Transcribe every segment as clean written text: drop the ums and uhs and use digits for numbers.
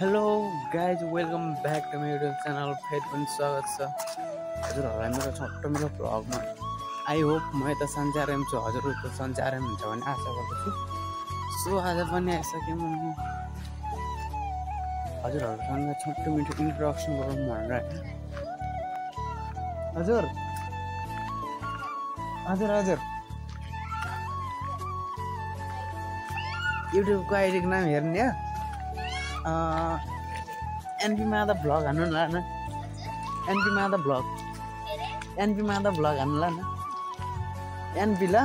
Hello guys welcome back to मेरो YouTube channel फेरि पनि स्वागत छ हजुरहरूलाई मेरो छोटो मेरो भ्लगमा। आई होप म यता सञ्चारमा छु, हजुरहरूको सञ्चारमा हुन्छ भन्ने आशा गर्दछु। सो आज पनि आइसक्यौँ हजुरहरूसँग छोटो मिठो इन्ट्रोडक्सन गरौँ भनेर। हजुर हजुर हजुर युट्युबको आइडीको नाम हेर्ने एनपी माधव भ्लग हान्नु ल न। एनपी माधव भ्लग हान्नु ल न एनपी ल।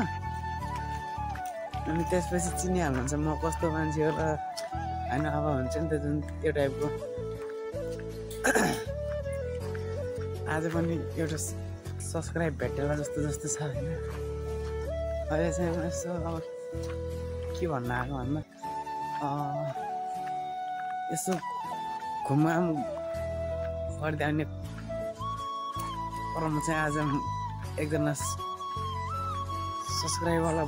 अनि त्यसपछि चिनिहाल्नुहुन्छ म कस्तो मान्छे हो र होइन। अब हुन्छ नि त जुन त्यो टाइपको। आज पनि एउटा सब्सक्राइब भेटेला जस्तो जस्तो छ होइन। अहिले चाहिँ यसो अब के भन्नु आएको भन्दा यसो घुमघाम गर्दै आउने क्रममा चाहिँ आज एकजना सब्सक्राइबरवाला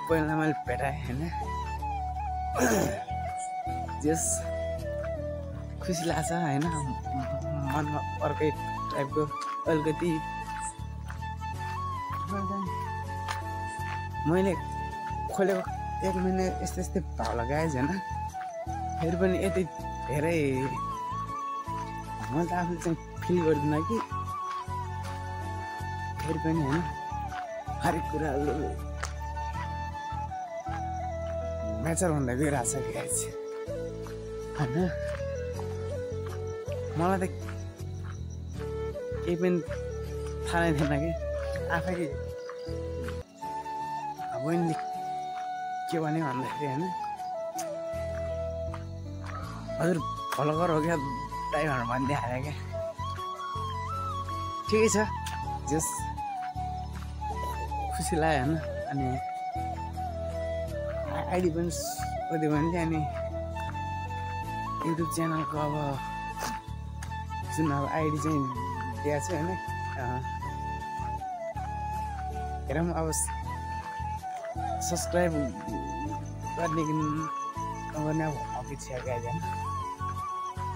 पहिला मैले भेटाएँ होइन। जस खुसी लाग्छ होइन, मनमा अर्कै टाइपको अलिकति। मैले खोलेको 1 महिना यस्तै भाव लगाएँ होइन। फेरि पनि यति धेरै मैले त आफूले चाहिँ फिल गर्दिनँ कि फेरि पनि होइन हरेक कुराहरू म्याचर हुँदै गइरहेछ कि होइन। मलाई त केही पनि थाहा नै थिएन कि आफै बहिनीले के भन्यो भन्दाखेरि होइन, हजुर फलोवर हो क्या ड्राइभर भनिदिइ हाल्यो क्या। ठिकै छ, जस खुसी लाग्यो होइन। अनि आइडी पनि सोध्यो भने चाहिँ अनि युट्युब च्यानलको अब जुन अब आइडी चाहिँ दिएको छु होइन। हेरौँ अब सब्सक्राइब गर्ने गर्ने अब इच्छा गाइज होइन।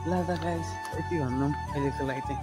ल त गाइज यति भन्नु अहिलेको लागि चाहिँ।